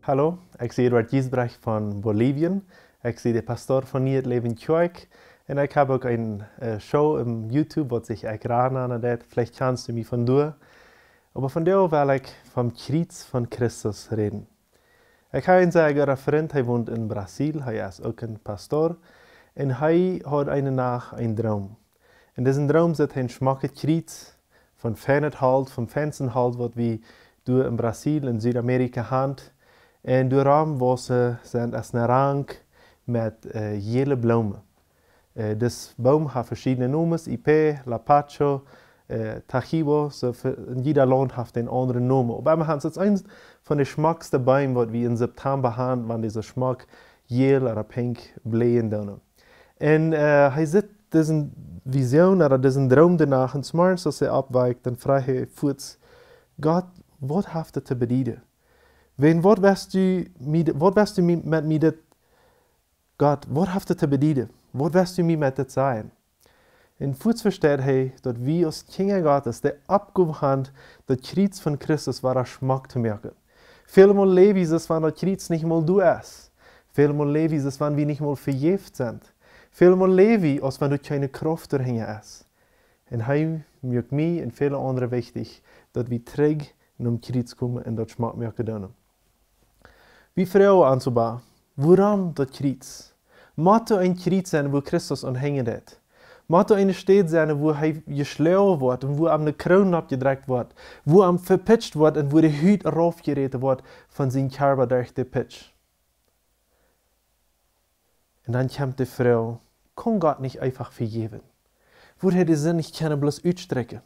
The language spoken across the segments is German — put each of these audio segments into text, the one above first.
Hallo, ik ben Eduard Giesbrecht van Bolivien. Ik ben de pastor van Nieuw Leven Kerk. En ik heb ook een show op YouTube, wat zich echt raar aan deed. Vielleicht kannst du mich von doen. Aber von der wil ik vom Kreuz von Christus reden. Ik heb een zeer vriend, hij woont in Brazil, hij is ook een pastor. En hij had een nacht een droom. In deze droom zit een schmakke Kreuz von Fernheit vom Fensterhalt, wat we door in Brazil en Zuid-Amerika hand. En door hem was zijn als een rank met gele bloemen. Dus boom heeft verschillende noemen, Ipe, Lapacho, Tajibo, so in jeder Land heeft een andere noemen. Op einmal het is een van de schmackste bomen wat we in September hebben, wanneer deze schmack geel of pink bleien doen. En hij zit deze visioen, of deze droom daarna, en s'morgens als hij opwijkt, dan vraagt hij voets, God, wat heeft het te bedienen? Wat wist u met mij dit? God, wat heeft het te bedienen? Wat wist u mij met dit zijn? En voets versteht hij dat we als kinderen Gottes de opgave hebben dat Kreuz van Christus waar smaak te merken. Vielmal leven is wanneer dat Kreuz niet meer du is. Vielmal leven is wanneer we niet meer vergeeft zijn. Vielmal leven als wanneer er geen kracht doorheen is. En hij merkt mij en vele anderen wichtig dat we terug naar Kreuz komen en dat smaak merken doen. Wie vrouwen aanzubouwen, waarom dat Kreuz? Moet er een Kreuz zijn waar Christus aanhangen deed? Moet er een stad zijn waar hij geslagen wordt en waar hem de kroon opgedrukt wordt, waar hem verpitcht wordt en waar de huid eraf gereten wordt van zijn körper door de pitch? En dan komt de vrouw, kon God niet einfach vergeven? Würde hij de zin niet kunnen bloß uitstrekken?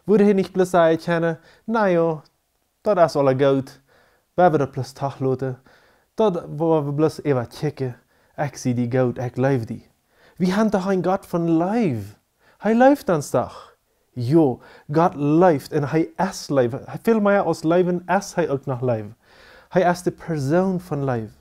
Würde hij niet bloß zeggen, nou ja, dat is alle goed. We hebben dat plus toch laten. Dat waar we plus even kijken. Ik zie die goud, ik leef die. We hebben toch een God van leef. Hij leeft ons toch. Jo, God leeft en hij is leven. Veel meer als leven is hij ook nog leven. Hij is de persoon van leven.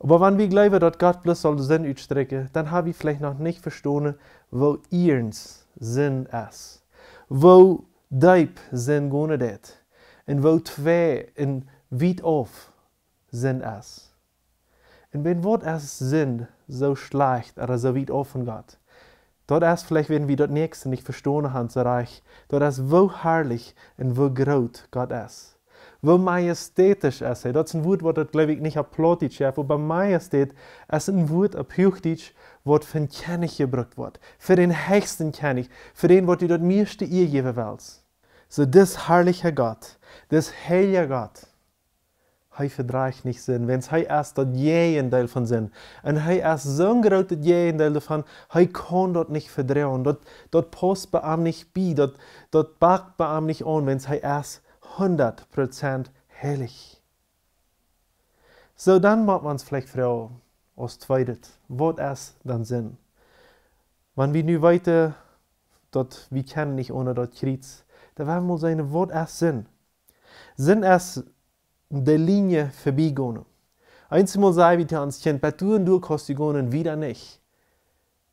Maar wanneer we geloven dat God plus zal de zin uitstrekken, dan hebben we vielleicht nog niet verstaan wo iers zin is. Wo diep zin gaan deed. En wo twee en weit auf zin is. En wenn wat is zin zo schlecht oder so weit auf von Gott, dat is vielleicht, wenn wir das nächste nicht verstanden haben, so reich, dat is wo herrlich en wo groot Gott is. Wo majestätisch is hij. Dat is een woord wat, glaube ich, nicht op Plattdeutsch heeft, aber Majestät is een woord op Hochdeutsch, wat van König gebruikt wordt. Für den höchsten König, für den, wat u dat meeste eer geven wilt. So, das herrliche Gott, das heilige Gott, hij verdraagt nicht Sinn, wenn hij is dat Gegenteil von Sinn. En hij is zo'n grote Gegenteil davon, hij kan dat nicht verdragen. Dat past bij hem nicht bij, dat pakt bij hem nicht an, wenn hij is 100% heilig. So, dann moet man uns vielleicht fragen, als zweites, wat is dan Sinn? Wenn wir nu weten, dat we kennen nicht ohne dat Kreuz, dan werden wir sagen, wat is Sinn? Sinn is de Linie vorbeigaan. Einmal sagen wir zu uns Kind, bei du und du kannst du gehen und wieder nicht.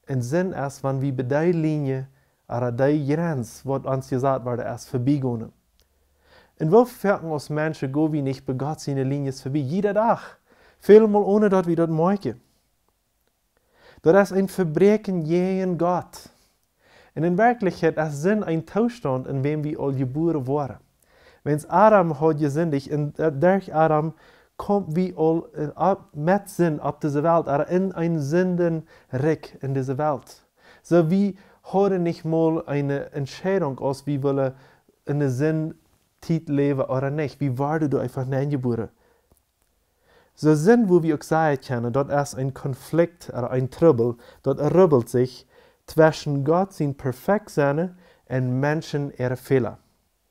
Und Sinn ist, wenn wir bei der Linie oder der Grenze, was uns gesagt wurde, erst vorbeigehen. Und wo merken uns Menschen, gehen wir nicht bei Gott seine Linie vorbei? Jeder Tag. Vielmal ohne, dass wir das merken. Das ist ein Verbrechen gegen Gott. Und in Wirklichkeit ist Sinn ein Zustand, in dem wir all geboren wurden. Wenn Adam hat gesündigt, und durch Adam kommt wir all mit Sinn auf diese Welt, oder in ein Sündenreich in diese Welt. So wir haben nicht mal eine Entscheidung, als wir wollen in der Sinn-Zeit leben oder nicht. Wir werden einfach nicht geboren. So Sinn, wo wir auch sagen können, das ist ein Konflikt oder ein Trouble, das rubbelt sich zwischen Gott, sein Perfektsein, und Menschen, ihre Fehler.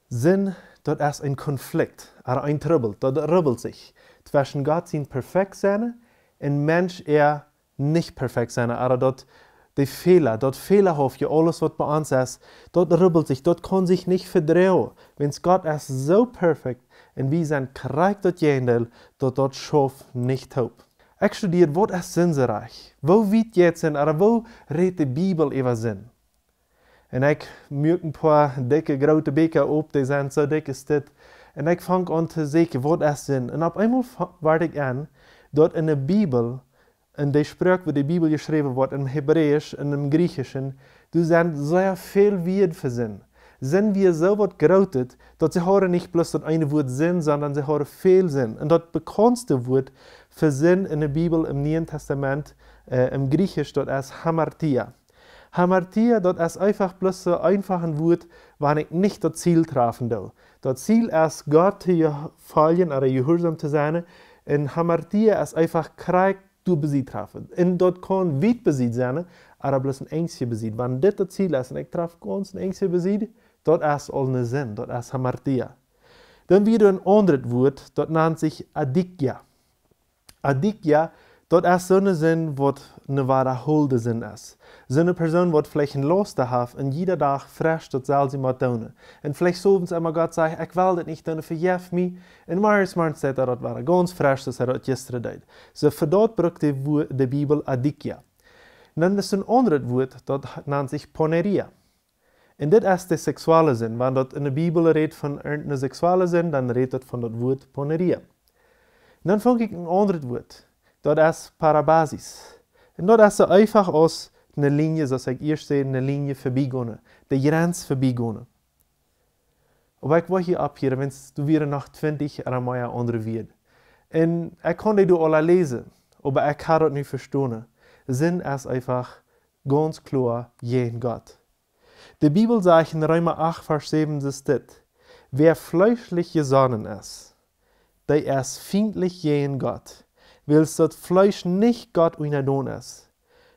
Sinn, das ist ein Konflikt, oder ein Trouble, das rubbelt sich zwischen Gott, sein Perfektsein, und Mensch, er nicht perfekt sein, oder dort die Fehler, dort fehlerhaft, alles, was bei uns ist, dort rubbelt sich, dort kann sich nicht verdrehen. Wenn Gott ist so perfekt, und wir sind korrekt dort Gegenteil, dort schafft nicht taub. Ich studiere, was ist sinnreich? Wo wird jetzt Sinn, oder wo redet die Bibel über Sinn? Und ich merke ein paar dicke, große Bücher auf, die sind so dick ist das. En ik vang aan te zeggen wat es zijn. En op eenmaal werd ik aan, dat in de Bibel, in de spreuk waar de Bibel geschreven wordt, in Hebräisch en in Griechischen, du zijn zeer veel woorden voor zin. Zin wie zo wat groot, dat ze horen niet plus dat ene woord zin, sondern ze horen veel zin. En dat bekendste woord voor zin in de Bibel im Nieuwen Testament, im Griechisch, dat is hamartia. Hamartia, dat is einfach plus so einfach ein Wort, wann ich nicht das Ziel treffen will. Das Ziel ist, Gott zu folgen oder gehorsam zu sein. Und Hamartia ist einfach Krieg du Besitz treffen. Und das kann weit Besitz sein, aber bloß ein einziger Besitz. Wenn das das Ziel ist und ich treffe ganz ein einziger Besitz, das ist all eine Sinn, das ist Hamartia. Dann wieder ein anderes Wort, das nennt sich Adikya. Adikya, das ist so ein Sinn, was eine wiederholte Sinn ist. So eine Person, die vielleicht ein Laster hat und jeder Tag frisch das soll sie mal tun. Und vielleicht so, wenn immer Gott sagt, ich will das nicht tun, vergib mich. Und manchmal sagt das war ganz frisch, das er gestern deed. So für das braucht die Bibel Adikya. Und dann ist ein anderes Wort, das nennt sich Poneria. Und das ist der sexuelle Sinn. Wenn das in der Bibel redet von einem sexuellen Sinn, dann redet das von dem Wort Poneria. Und dann fange ich ein anderes Wort. Das ist Parabasis. Und das ist so einfach aus eine Linie, zoals ik eerst zei, eine Linie voorbijgaan. De grens voorbijgaan. Aber ich will hier abhören, wenn du wieder nach 20 oder mehr andere wird. Und ich kann die alle lesen, aber ich kann das nicht verstehen. Sinn ist einfach ganz klar jeden Gott. Die Bibel sagt in Römer 8, Vers 7, das steht, wer fleischlich gesonnen ist, der ist feindlich gegen Gott, weil das Fleisch nicht Gott unterdon ist.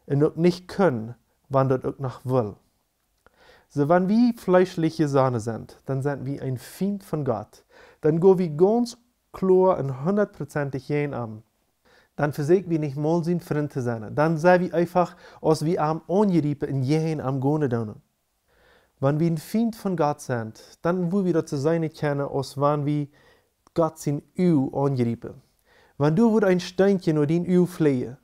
Und auch nicht können, wann das auch noch will. So, wenn wir fleischliche Sonne sind, dann sind wir ein Feind von Gott. Dann gehen wir ganz klar und 100%ig jeden an. Dann versuchen wir nicht mal sein Freund zu sein. Dann sind wir einfach, als wir am angeriepen in jeden am Gone tun. Wenn wir ein Feind von Gott sind, dann wollen wir das zu sein kennen, als wenn wir Gott sein Öl angeriepen. Wenn du ein Steinchen oder dein Öl fliehen,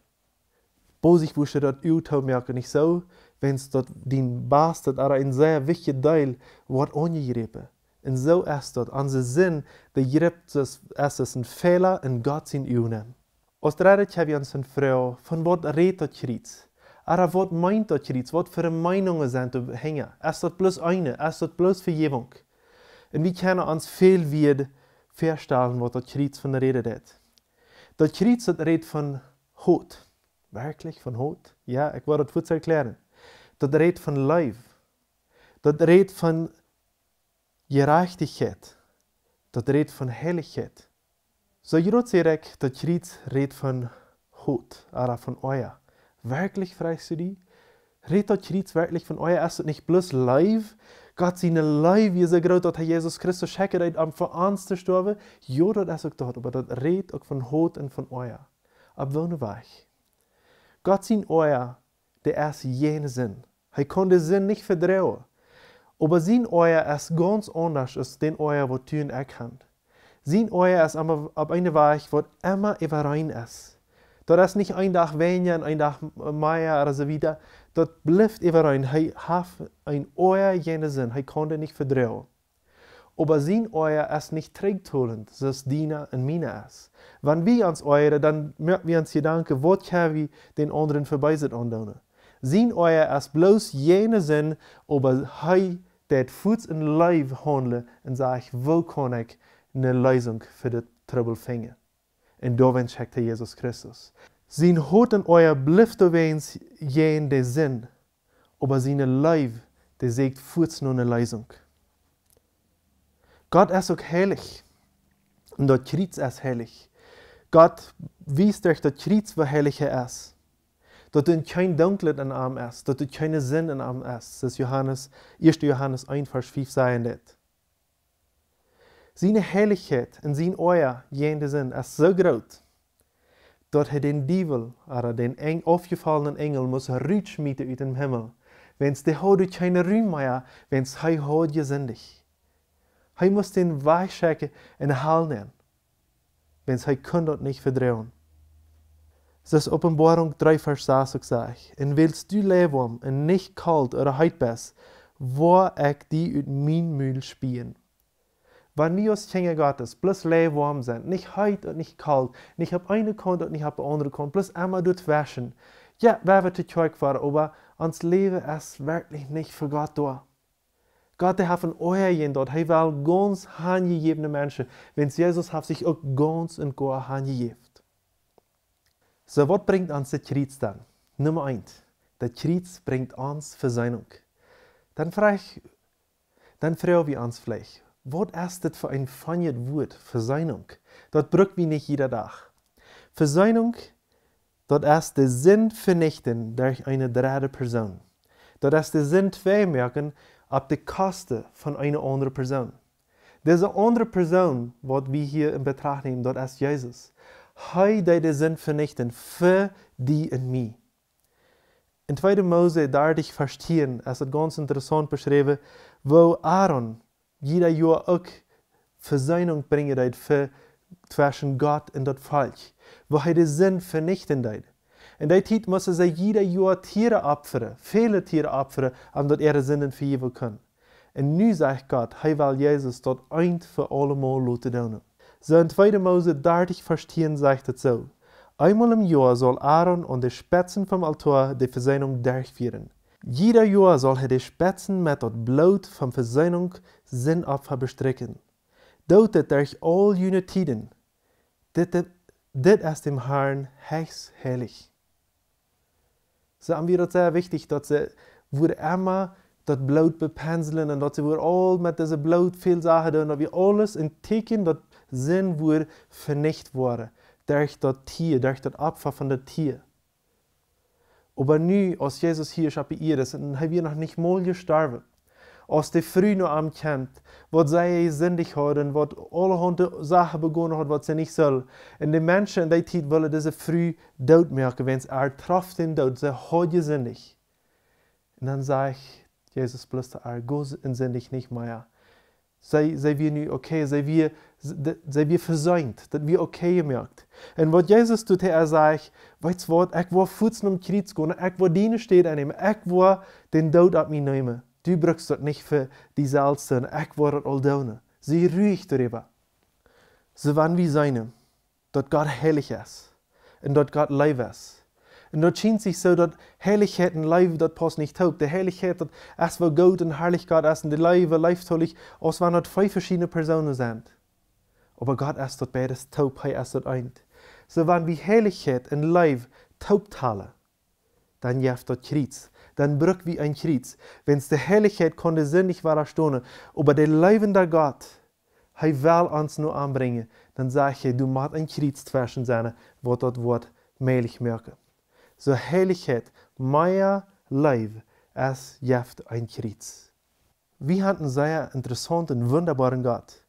Bosig wusste dat uw merken niet zo, wens dat die baas dat er een zeer wichtig deel wordt aangegrepen. En zo is dat, aan zijn zin, de grijpt is een Fehler in God zijn uw neem. Als redet heb je aan zijn vrouw, van wat redt dat je iets? Wat meint dat je iets? Wat voor Meinungen zijn te hängen? Is dat plus eine? Is dat plus Vergebung? En we kunnen ons veel weer verstellen, wat dat je iets van de rede deed. Dat je iets dat redt van hoed. Wirklich von Hut? Ja, ich werde das kurz erklären. Das redet von Leib. Das redet von Gerechtigkeit. Das redet von Heiligkeit. So, jetzt sehe ich, das redet von Hut, oder von euer. Wirklich, fragst du dich? Redet das wirklich von euer? Ist das nicht bloß Leib? Gott seine Leib, wie so groß, dass Jesus Christus schickt hat, um für uns zu sterben? Ja, das ist auch dort, aber das redet auch von Hut und von euer. Ab welchen Weg? Gott sein Euer, der ist jene Sinn. Er kann den Sinn nicht verdrehen. Aber sein Euer ist ganz anders als den Euer, was du und ich haben. Sein Euer ist aber auf eine Weg, was immer überein ist. Das ist nicht ein Tag weniger und ein Tag mehr oder so weiter. Das bleibt überein. Er hat ein Euer jene Sinn. Er kann den nicht verdrehen. Aber sein Euer ist nicht trägtolend, so es deiner und meiner ist. Wenn wir uns euren, dann merken wir uns Gedanken, was können wir den anderen vorbei andauern. Sein Euer ist bloß jene Sinn, aber er der Fuß in Leib handelt und sagt, wo kann ich eine Lösung für das Trouble finden? Und da schickt er Jesus Christus. Sein Hut und Euer bleibt übrigens jene Sinn, aber seine Leib, der sagt, Fuß nur eine Lösung. Gott ist auch heilig. Und das Kreuz ist heilig. Gott wies euch, dass das Kreuz, was heilig ist. Dass es kein Dunkelheit in ihm ist. Dass es keine Sinn in ihm ist. Das ist 1. Johannes 1, Vers 5 sagen wird. Seine Heiligkeit und sein Euer, jene Sinn, ist so groß, dass er den Teufel, oder den aufgefallenen Engel, muss rausschmieden aus dem Himmel. Wenn es der hat keine Ruhe mehr, wenn es er hat gesündigt. Er muss den Weichschecken in den Hall nehmen, wenn er kann das nicht verdrehen. Das ist Offenbarung 3, Vers 6 sagt. Und willst du leben und nicht kalt oder heiß bist, wo ich die aus mein Mühl spielen. Wenn wir als Kinder Gottes bloß warm sind, nicht heiß und nicht kalt, nicht auf eine Kant und nicht auf die andere Kant, bloß einmal durchwaschen, ja, wer wird die Zeug fahren, aber uns Leben ist wirklich nicht für Gott da. Gott hat von euch dort, er will ganz handgegebene Menschen, wenn Jesus hat sich auch ganz und gar handgegeben. So, was bringt uns der Kreuz dann? Nummer 1, der Kreuz bringt uns Versöhnung. Dann fragen wir uns vielleicht, was ist das für ein feines Wort, Versöhnung? Das braucht wir nicht jeder Tag. Versöhnung, das ist der Sinn vernichten durch eine dritte Person. Das ist der Sinn merken auf die Kosten von einer anderen Person. Diese andere Person, was wir hier in Betracht nehmen, das ist Jesus. Er die den Sinn vernichten für die und mich. In 2. Mose 30 verstehen, ist es ganz interessant beschrieben, wo Aaron jeder Jahr auch Versöhnung bringen für zwischen Gott und das Volk, wo er den Sinn vernichten wird. In der Zeit musste sie jeder Jahr Tiere opfern, viele Tiere opfern, damit er Sünden vergeben kann. Und nun sagt Gott, er will Jesus dort ein für alle Mal lassen. So in 2. Mose 30 verstehen sagt es so: Einmal im Jahr soll Aaron und die Spitzen vom Altar die Versöhnung durchführen. Jeder Jahr soll er die Spitzen mit dem Blut vom Versöhnung Sündopfer bestricken. Dort durch all jene Tiden. Dit ist dem Herrn höchst heilig. So haben wir das sehr wichtig, dass sie immer das Blut bepinseln und dass sie all mit diesem Blut viel Sachen tun, dass wir alles in Teken, das Sinn wurde vernichtet worden. Durch das Tier, durch das Opfer von dem Tier. Aber nu, als Jesus hier ist auf der Erde, haben wir noch nicht mal gestorben. Als die früh noch am kennt, was sie sündig haben, was allerhand Sachen begonnen hat, was sie nicht soll. Und die Menschen in der Zeit wollen diese früh Tod merken, wenn es trifft den Tod, sie hat gesündigt. Und dann sage ich, Jesus bloß da, Gott sündigt nicht mehr. Sei wir nu okay, sei wir versäumt, dass wir okay gemerkt. Und was Jesus tut, er sagt, weißt du was, ich will Fuß um Kreuz gehen, ich will deine Städte einnehmen, ich will den Tod ab mir nehmen. Du brauchst das nicht für die Salzen, ich will das all tun. Sei ruhig darüber. So wenn wir sein, dass Gott heilig ist und dass Gott Leib ist. Und dort scheint sich so, dass Heiligkeit und Leib, das passt nicht taub. Die Heiligkeit, das ist, wo Gott und Herrlichkeit ist, und die Leib, leiftollig, als wenn dort 2 verschiedene Personen sind. Aber Gott ist dort beides taub, er ist dort ein. So wenn wir Heiligkeit und Leib taub teilen, dann jeft dort Kreuz. Dann brück wie ein Kreuz. Wenn es die Heiligkeit konnte sinnig war stunden, aber der leibende Gott, er will uns nur anbringen, dann sag ich, du musst ein Kreuz zwischen sein, wo dort Wort mehlig merken. So Heiligkeit, mehr Leib, es jeft ein Kreuz. Wir haben einen sehr interessanten und wunderbaren Gott.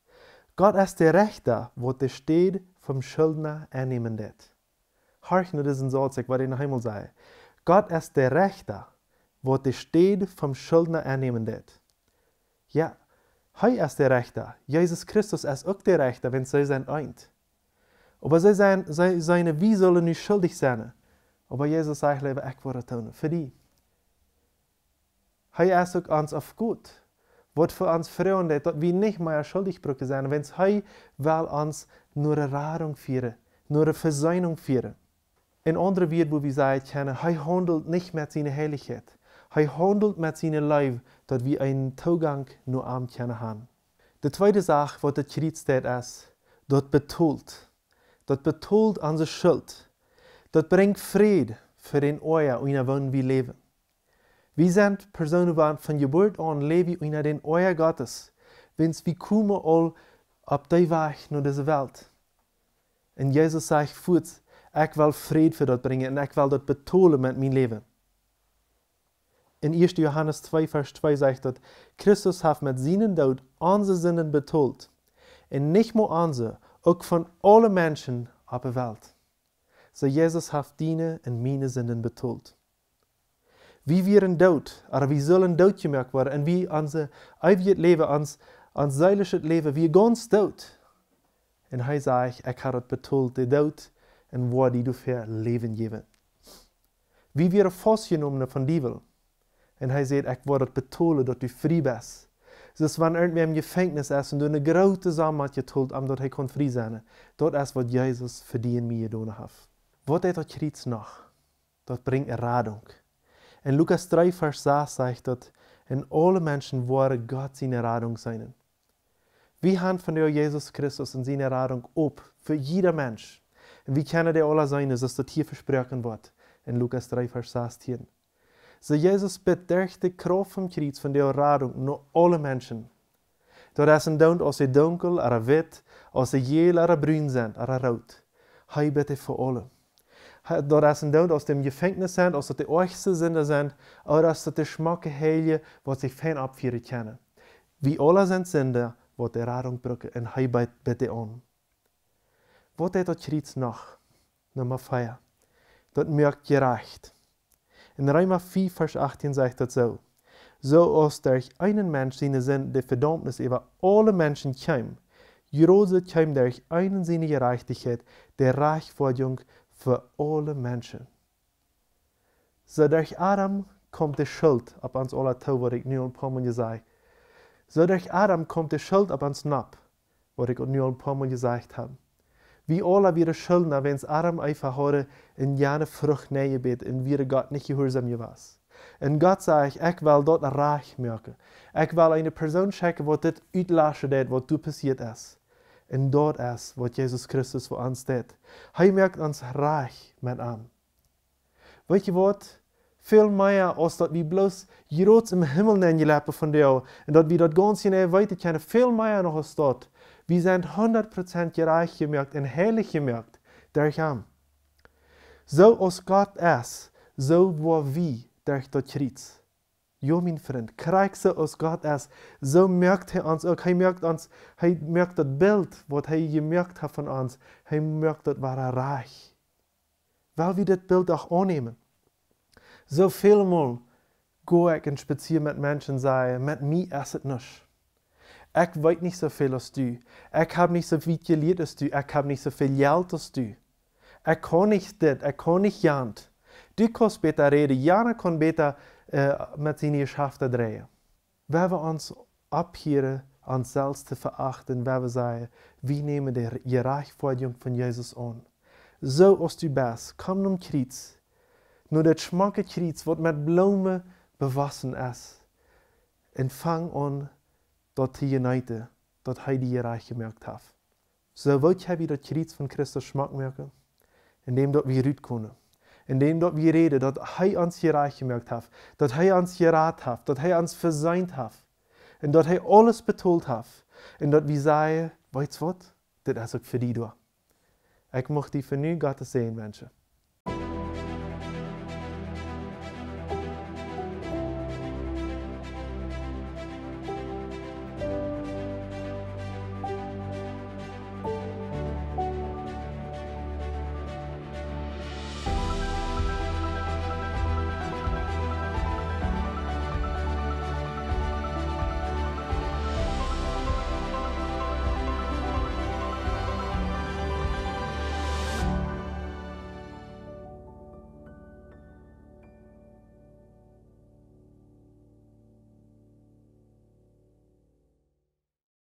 Gott ist der Richter, wo der Steht vom Schuldner annehmen wird. Horch nur diesen Satz, was ich noch einmal sage. Gott ist der Richter, wo der Steht vom Schuldner annehmen wird. Ja, er ist der Richter. Jesus Christus ist auch der Richter, wenn sie sind eint. Aber sie wie sollen nicht schuldig sein? Aber Jesus sagt, ich will das tun, für die. Er ist auch uns auf gut. Was für uns Frauen, dass wir nicht mehr schuldig sein, wenn er will uns nur eine Radung führen, nur eine Versöhnung führen. In anderen Worten, wo wir sagen, er handelt nicht mit seiner Heiligkeit. Er handelt mit seinem Leib, dass wir einen Zugang nur am haben. Die zweite Sache, was das Kreuz steht, ist, das betont. Das betont unsere Schuld. Das bringt Frieden für den Euer, in dem wir leben. Wir sind Personen, die von Geburt an leben in den Euer Gottes, wenn wir kommen all auf den Weg nach dieser Welt. Und Jesus sagt, Fuß, ich will Frieden für das bringen und ich will das betonen mit meinem Leben. In 1. Johannes 2, Vers 2 sagt das, Christus hat mit seinen Tod unsere Sünden betont. Und nicht nur unsere, auch von allen Menschen auf der Welt. So Jesus hat deine und meine Sünden betont. Wie wir in Tod, oder wir sollen Tod gemerkt werden, und wie unser ewiges Leben, unser seelisches Leben, wir ganz tot. Und er sagt, ich habe das betont, der Tod, und wo die du für Leben geben. Wie wir festgenommen von Diebel. Und er sagt, ich will das betonen, dass du frei bist. Dus wanneer irgendwer im Gefängnis ist und du eine große Sache hat getult, damit er frei sein kann, dort ist, was Jesus für die und mir getan hat. Was dort kriegt noch? Dort bringt Erradung. In Lukas 3, Vers 6 sagt dort, in alle Menschen wollen Gott seine Erradung sein. Wir haben von der Jesus Christus und seine Erradung ab, für jeder Mensch. Und wie können die alle sein, dass das hier versprochen wird, in Lukas 3, Vers 16. So Jesus bittet durch die Kraft vom Kreuz von der Erradung nur alle Menschen. Dort ist ein Dund aus der dunkel, oder wit, aus der gel, oder brun sind, oder rot. Hij bittet für alle. Dort ist ein Dund aus dem Gefängnis sind, aus der äußersten Sünde sind, oder aus der Schmacke Heilige, was sich fein abführen können. Wie alle sind Sünder, wird die Erradung brücken, und hij bittet an. Was dort Kreuz noch? Nummer 4. Dort merkt gerecht. In Römer 4, Vers 18 sagt das so. So als durch einen Mensch seine Sinn die Verdammnis über alle Menschen kam, genauso kam durch einen seine Gerechtigkeit die Rechtfertigung für alle Menschen. So durch Adam kommt die Schuld auf uns alle zu, was ich nu ein paar Mal gesagt habe. So durch Adam kommt die Schuld auf uns ab, was ich nu ein paar Mal gesagt habe. Wie alle wieder schulden, wenn es Adam einfach heute in jene Frucht näher bet und wieder Gott nicht gehorsam gewesen. Und Gott sagt, ich will dort reich machen. Ich will eine Person schicken, die das auslassen wird, was du passiert ist. Und dort ist, was Jesus Christus für uns tut. Er macht uns reich mit ihm. Weißt du was? Viel mehr, als dass wir bloß groß im Himmel gelebt von dir und dass wir dort ganz genau weiter können, viel mehr noch als dort. Wir sind 100% gerecht gemacht und heilig gemacht durch ihn. So als Gott ist, so war wir durch das Kreuz. Ja, mein Freund, krieg so als Gott ist, so merkt er uns auch. Er merkt das Bild, was er gemerkt hat von uns. Er merkt, das war reich. Weil wir das Bild auch annehmen. So vielmal gehe ich und spaziere mit Menschen und sage, mit mir ist es nicht. Ich weiß nicht so viel als du. Ich habe nicht so viel gelernt als du. Ich habe nicht so viel Geld als du. Ich kann nicht das, ich kann nicht jant. Du kannst besser reden, Jana kann besser mit seinen Geschäften drehen. Wenn wir uns abhören, uns selbst zu verachten, wenn wir sagen, wir nehmen die Rechtfertigung von Jesus an. So als du bist, komm zum Kreuz. Nur das schmacke Kreuz, was mit Blumen bewassen ist. Und fang an, dort zu uniten, dort er die reich gemerkt hat. So wollt ihr das Kreuz von Christus schmack merken, indem dort wir rüt können. Indem dort wir reden, dort er uns reich gemerkt hat, dort er uns gerat hat, dort er uns verseint hat. Und dort er alles betont hat. Und dort wir sagen, weißt du was? Das ist auch für dich da. Ich möchte dich für nu Gottes sehen, Menschen.